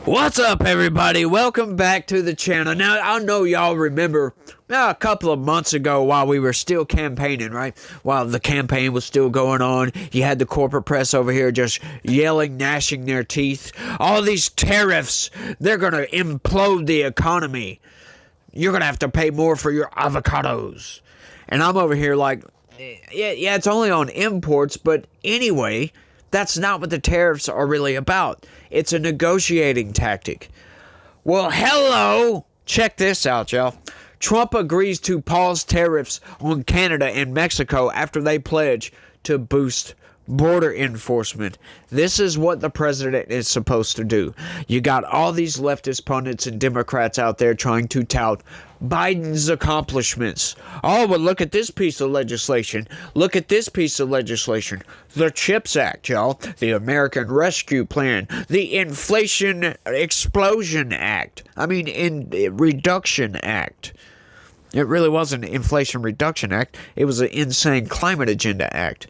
What's up, everybody? Welcome back to the channel. Now, I know y'all remember a couple of months ago while we were still campaigning, right? While the campaign was still going on, you had the corporate press over here just yelling, gnashing their teeth. All these tariffs, they're going to implode the economy. You're going to have to pay more for your avocados. And I'm over here like, yeah, it's only on imports, but anyway, that's not what the tariffs are really about. It's a negotiating tactic. Well, hello. Check this out, y'all. Trump agrees to pause tariffs on Canada and Mexico after they pledge to boost border enforcement. This is what the president is supposed to do. You got all these leftist pundits and Democrats out there trying to tout Biden's accomplishments. Oh, but look at this piece of legislation. Look at this piece of legislation. The CHIPS Act, y'all. The American Rescue Plan. The Inflation Explosion Act. Reduction Act. It really wasn't an Inflation Reduction Act. It was an Insane Climate Agenda Act.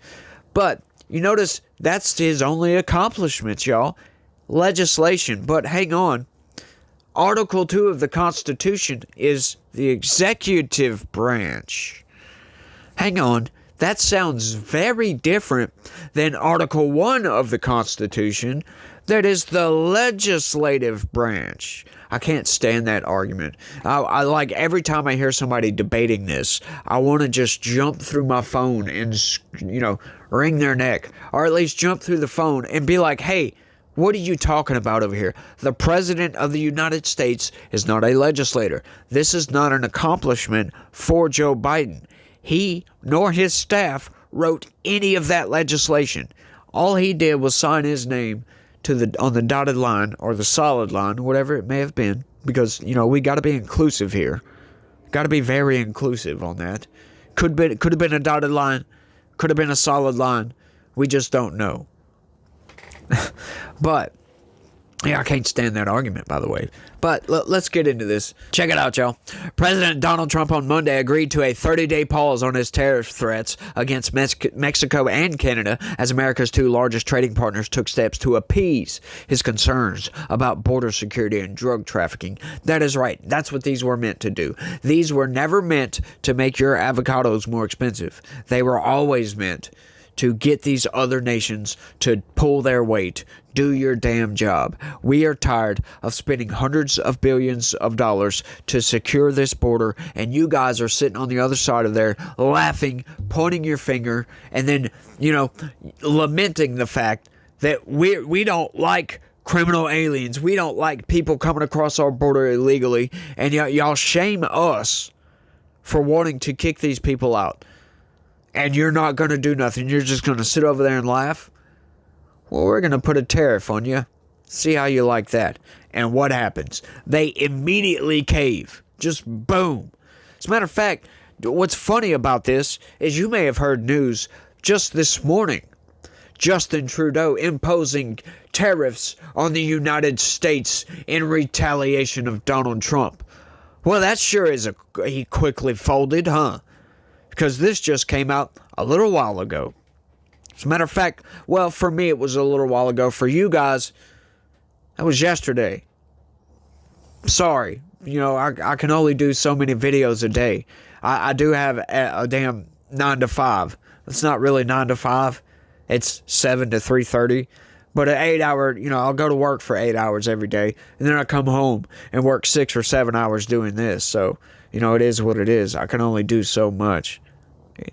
But you notice that's his only accomplishments, y'all. Legislation. But hang on. Article 2 of the Constitution is the executive branch. Hang on. That sounds very different than Article 1 of the Constitution, that is the legislative branch. I can't stand that argument. I like every time I hear somebody debating this, I want to just jump through my phone and, wring their neck, or at least jump through the phone and be like, hey, what are you talking about over here? The President of the United States is not a legislator. This is not an accomplishment for Joe Biden. He nor his staff wrote any of that legislation. All he did was sign his name on the dotted line or the solid line, whatever it may have been, because we got to be inclusive here. Got to be very inclusive on that. Could have been a dotted line, could have been a solid line. We just don't know. But yeah, I can't stand that argument, by the way. But let's get into this. Check it out, y'all. President Donald Trump on Monday agreed to a 30-day pause on his tariff threats against Mexico and Canada as America's two largest trading partners took steps to appease his concerns about border security and drug trafficking. That is right. That's what these were meant to do. These were never meant to make your avocados more expensive. They were always meant to get these other nations to pull their weight. Do your damn job. We are tired of spending hundreds of billions of dollars to secure this border, and you guys are sitting on the other side of there laughing, pointing your finger, and then, lamenting the fact that we don't like criminal aliens. We don't like people coming across our border illegally, and y'all shame us for wanting to kick these people out. And you're not going to do nothing. You're just going to sit over there and laugh? Well, we're going to put a tariff on you. See how you like that. And what happens? They immediately cave. Just boom. As a matter of fact, what's funny about this is you may have heard news just this morning. Justin Trudeau imposing tariffs on the United States in retaliation of Donald Trump. Well, that sure is he quickly folded, huh? Because this just came out a little while ago. As a matter of fact, well, for me it was a little while ago. For you guys, that was yesterday. Sorry. I can only do so many videos a day. I do have a damn 9 to 5. It's not really 9 to 5. It's 7 to 3:30. But an 8 hour, I'll go to work for 8 hours every day. And then I come home and work 6 or 7 hours doing this. So, it is what it is. I can only do so much.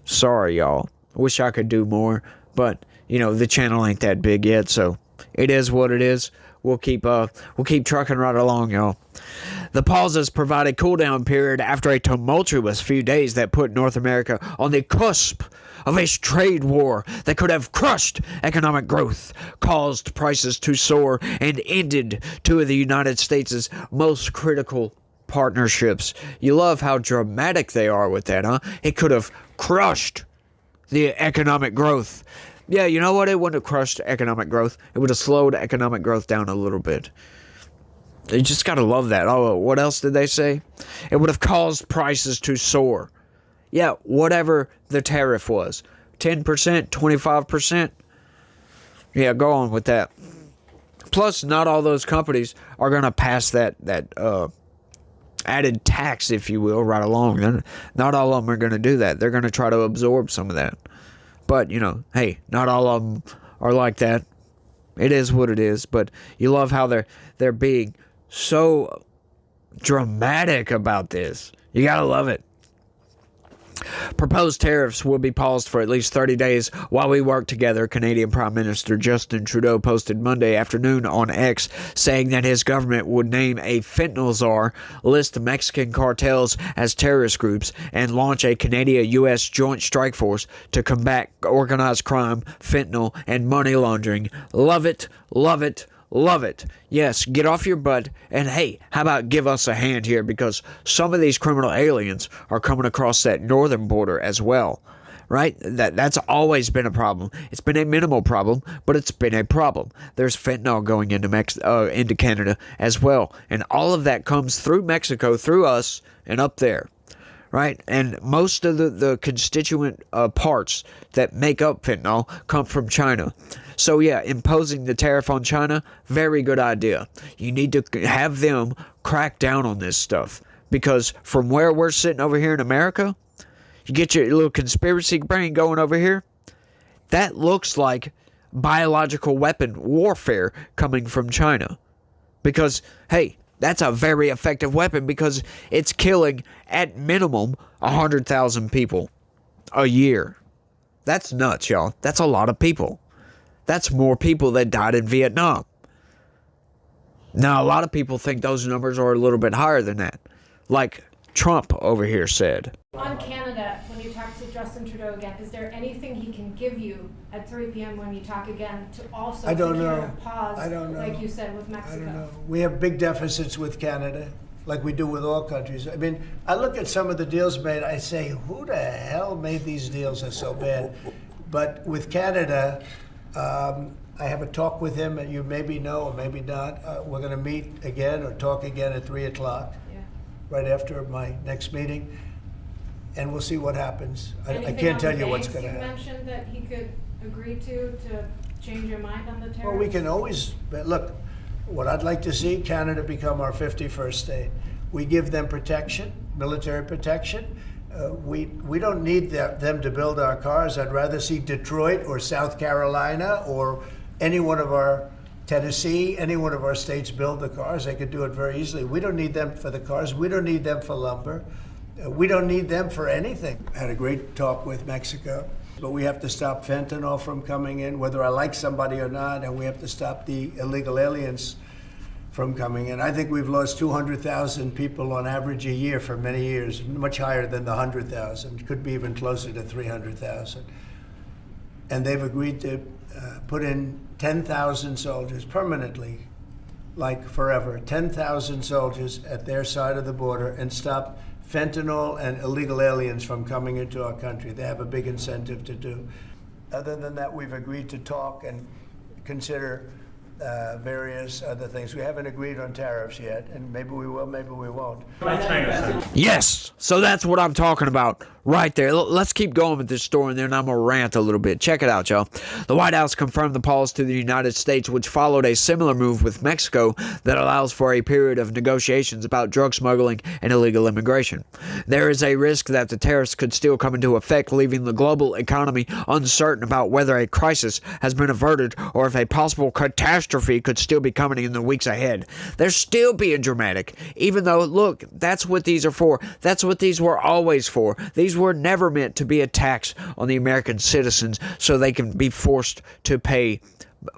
Sorry, y'all. Wish I could do more. But, the channel ain't that big yet. So, it is what it is. We'll keep trucking right along, y'all. The pauses provide a cool-down period after a tumultuous few days that put North America on the cusp of a trade war that could have crushed economic growth, caused prices to soar, and ended two of the United States' most critical partnerships. You love how dramatic they are with that, huh? It could have crushed the economic growth. Yeah, you know what? It wouldn't have crushed economic growth. It would have slowed economic growth down a little bit. You just gotta love that. Oh, what else did they say? It would have caused prices to soar. Yeah, whatever the tariff was. 10%, 25%. Yeah, go on with that. Plus, not all those companies are going to pass that added tax, if you will, right along. And not all of them are going to do that. They're going to try to absorb some of that. But, hey, not all of them are like that. It is what it is. But you love how they're being so dramatic about this. You got to love it. Proposed tariffs will be paused for at least 30 days while we work together, Canadian Prime Minister Justin Trudeau posted Monday afternoon on X, saying that his government would name a fentanyl czar, list Mexican cartels as terrorist groups, and launch a Canada-U.S. joint strike force to combat organized crime, fentanyl, and money laundering. Love it, love it, love it. Yes, get off your butt, and hey, how about give us a hand here, because some of these criminal aliens are coming across that northern border as well, right? That's always been a problem. It's been a minimal problem, but it's been a problem. There's fentanyl going into Canada as well, and all of that comes through Mexico, through us, and up there. Right? And most of the constituent parts that make up fentanyl come from China. So yeah, imposing the tariff on China, very good idea. You need to have them crack down on this stuff. Because from where we're sitting over here in America, you get your little conspiracy brain going over here, that looks like biological weapon warfare coming from China. Because, hey, that's a very effective weapon because it's killing, at minimum, 100,000 people a year. That's nuts, y'all. That's a lot of people. That's more people that died in Vietnam. Now, a lot of people think those numbers are a little bit higher than that. Like Trump over here said. On Canada, when you talk to Justin Trudeau again, is there anything he can give you at 3 p.m. when you talk again to also secure a pause, like you said, with Mexico? I don't know. We have big deficits with Canada, like we do with all countries. I mean, I look at some of the deals made, I say, who the hell made these deals are so bad? But with Canada, I have a talk with him, and you maybe know or maybe not. We're going to meet again or talk again at 3 o'clock, right after my next meeting. And we'll see what happens. I can't tell you what's going to happen. You mentioned that he could agree to change your mind on the tariffs? Well, we can always, look, what I'd like to see, Canada become our 51st state. We give them protection, military protection. We don't need them to build our cars. I'd rather see Detroit or South Carolina or any one of our, Tennessee, any one of our states build the cars. They could do it very easily. We don't need them for the cars. We don't need them for lumber. We don't need them for anything. I had a great talk with Mexico, but we have to stop fentanyl from coming in, whether I like somebody or not, and we have to stop the illegal aliens from coming in. I think we've lost 200,000 people on average a year for many years, much higher than the 100,000, could be even closer to 300,000. And they've agreed to put in 10,000 soldiers permanently, like forever, 10,000 soldiers at their side of the border and stop fentanyl and illegal aliens from coming into our country. They have a big incentive to do. Other than that, we've agreed to talk and consider various other things. We haven't agreed on tariffs yet, and maybe we will, maybe we won't. Yes, so that's what I'm talking about right there. Let's keep going with this story, and then I'm going to rant a little bit. Check it out, y'all. The White House confirmed the pause to the United States, which followed a similar move with Mexico that allows for a period of negotiations about drug smuggling and illegal immigration. There is a risk that the tariffs could still come into effect, leaving the global economy uncertain about whether a crisis has been averted or if a possible catastrophe could still be coming in the weeks ahead. They're still being dramatic, even though, look, that's what these are for. That's what these were always for. These were never meant to be a tax on the American citizens so they can be forced to pay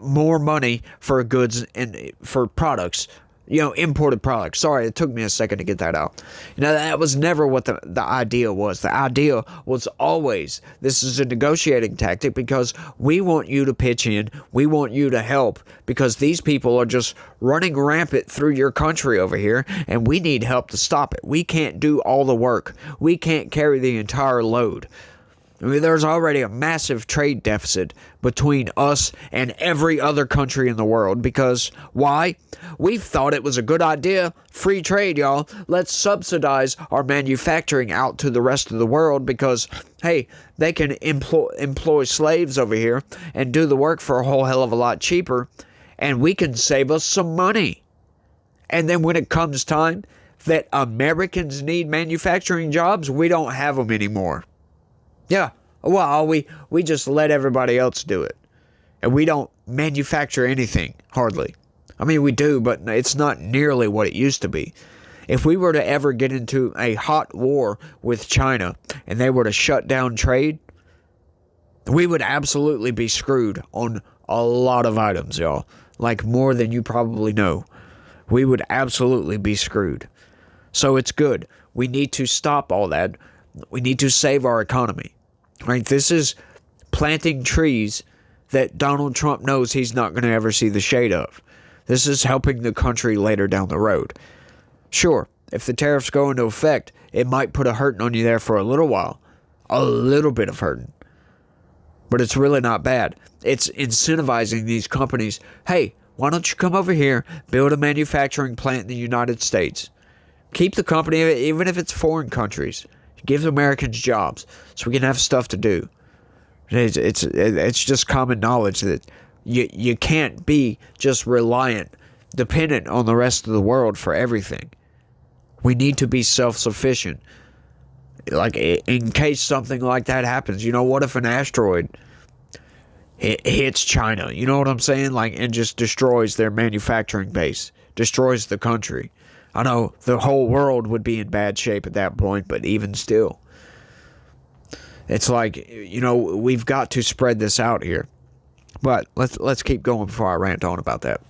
more money for goods and for products, imported products. Sorry, it took me a second to get that out. That was never what the idea was. The idea was always, this is a negotiating tactic because we want you to pitch in. We want you to help because these people are just running rampant through your country over here, and we need help to stop it. We can't do all the work. We can't carry the entire load. I mean, there's already a massive trade deficit between us and every other country in the world because, why? We've thought it was a good idea. Free trade, y'all. Let's subsidize our manufacturing out to the rest of the world because, hey, they can employ slaves over here and do the work for a whole hell of a lot cheaper. and we can save us some money. And then when it comes time that Americans need manufacturing jobs, we don't have them anymore. Yeah, well, we just let everybody else do it. And we don't manufacture anything, hardly. I mean, we do, but it's not nearly what it used to be. If we were to ever get into a hot war with China and they were to shut down trade, we would absolutely be screwed on a lot of items, y'all. Like more than you probably know. We would absolutely be screwed. So it's good. We need to stop all that. We need to save our economy. Right? This is planting trees that Donald Trump knows he's not going to ever see the shade of. This is helping the country later down the road. Sure, if the tariffs go into effect, it might put a hurting on you there for a little while. A little bit of hurting. But it's really not bad. It's incentivizing these companies. Hey, why don't you come over here, build a manufacturing plant in the United States. Keep the company, even if it's foreign countries. Give Americans jobs so we can have stuff to do. It's just common knowledge that you can't be just dependent on the rest of the world for everything. We need to be self-sufficient. Like, in case something like that happens, what if an asteroid hits China? You know what I'm saying? Like, and just destroys their manufacturing base, destroys the country. I know the whole world would be in bad shape at that point, but even still, it's like, we've got to spread this out here. But let's keep going before I rant on about that.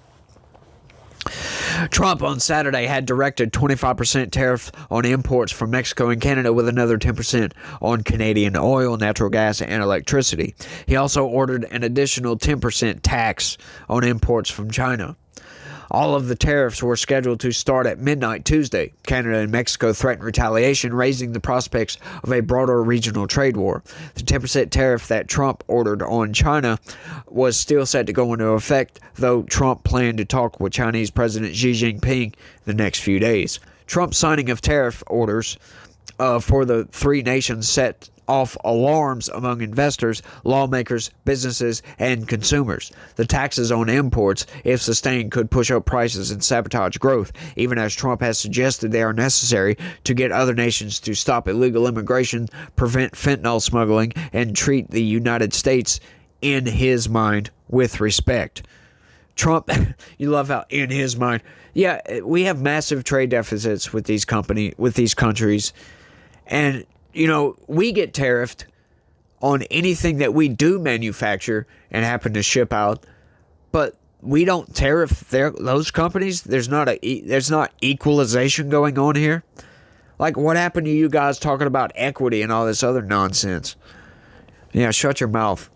Trump on Saturday had directed 25% tariff on imports from Mexico and Canada, with another 10% on Canadian oil, natural gas, and electricity. He also ordered an additional 10% tax on imports from China. All of the tariffs were scheduled to start at midnight Tuesday. Canada and Mexico threatened retaliation, raising the prospects of a broader regional trade war. The 10% tariff that Trump ordered on China was still set to go into effect, though Trump planned to talk with Chinese President Xi Jinping the next few days. Trump's signing of tariff orders for the three nations set off alarms among investors, lawmakers, businesses, and consumers. The taxes on imports, if sustained, could push up prices and sabotage growth, even as Trump has suggested they are necessary to get other nations to stop illegal immigration, prevent fentanyl smuggling, and treat the United States, in his mind, with respect. Trump, you love how in his mind. Yeah, we have massive trade deficits with these countries, and we get tariffed on anything that we do manufacture and happen to ship out, but we don't tariff those companies. There's not equalization going on here. Like, what happened to you guys talking about equity and all this other nonsense? Yeah, shut your mouth.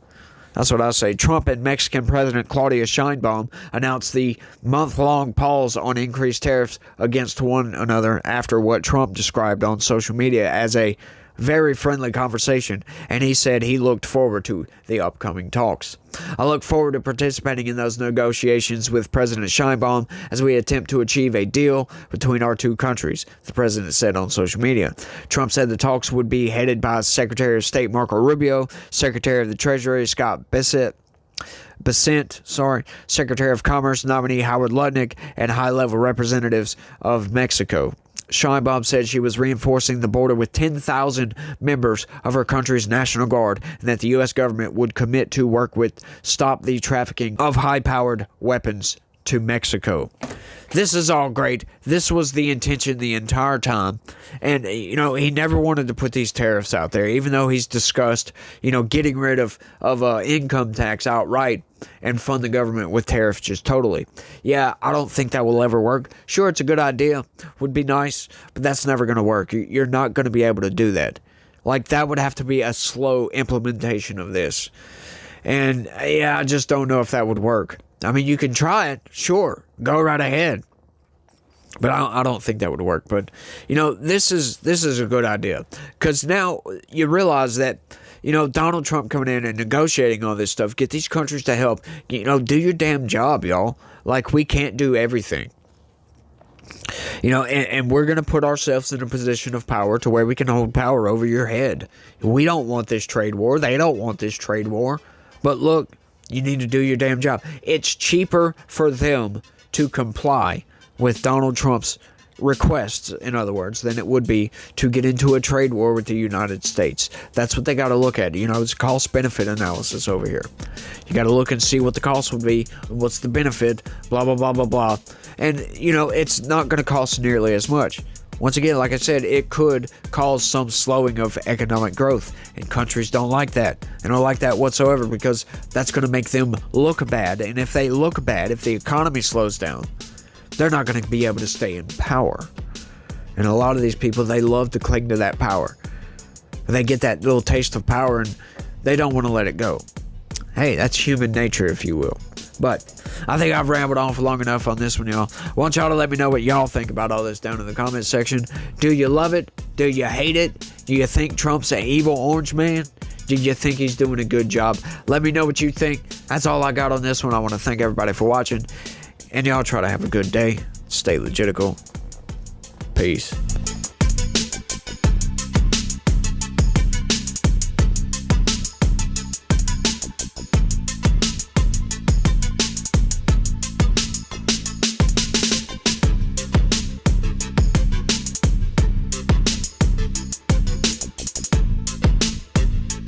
That's what I say. Trump and Mexican President Claudia Sheinbaum announced the month-long pause on increased tariffs against one another after what Trump described on social media as a very friendly conversation, and he said he looked forward to the upcoming talks. I look forward to participating in those negotiations with President Sheinbaum as we attempt to achieve a deal between our two countries, the president said on social media. Trump said the talks would be headed by Secretary of State Marco Rubio, Secretary of the Treasury Scott Bessent, Secretary of Commerce nominee Howard Lutnick, and high-level representatives of Mexico. Sheinbaum said she was reinforcing the border with 10,000 members of her country's National Guard, and that the U.S. government would commit to work with stop the trafficking of high-powered weapons to Mexico. This is all great. This was the intention the entire time. And, he never wanted to put these tariffs out there, even though he's discussed, getting rid of income tax outright and fund the government with tariffs just totally. Yeah, I don't think that will ever work. Sure, it's a good idea. Would be nice, but that's never going to work. You're not going to be able to do that. Like, that would have to be a slow implementation of this. And, yeah, I just don't know if that would work. I mean, you can try it. Sure. Go right ahead. But I don't think that would work. But, this is a good idea. Because now you realize that, Donald Trump coming in and negotiating all this stuff, get these countries to help, do your damn job, y'all. Like, we can't do everything. And we're going to put ourselves in a position of power to where we can hold power over your head. We don't want this trade war. They don't want this trade war. But look, You need to do your damn job. It's cheaper for them to comply with Donald Trump's requests, in other words, than it would be to get into a trade war with the United States. That's what they got to look at. It's cost-benefit analysis over here. You got to look and see what the cost would be, what's the benefit, blah, blah, blah, blah, blah. And, it's not going to cost nearly as much. Once again, like I said, it could cause some slowing of economic growth, and countries don't like that. They don't like that whatsoever because that's going to make them look bad. And if they look bad, if the economy slows down, they're not going to be able to stay in power. And a lot of these people, they love to cling to that power. They get that little taste of power and they don't want to let it go. Hey, that's human nature, if you will. But I think I've rambled on for long enough on this one, y'all. I want y'all to let me know what y'all think about all this down in the comments section. Do you love it? Do you hate it? Do you think Trump's an evil orange man? Do you think he's doing a good job? Let me know what you think. That's all I got on this one. I want to thank everybody for watching. And y'all try to have a good day. Stay legitical. Peace.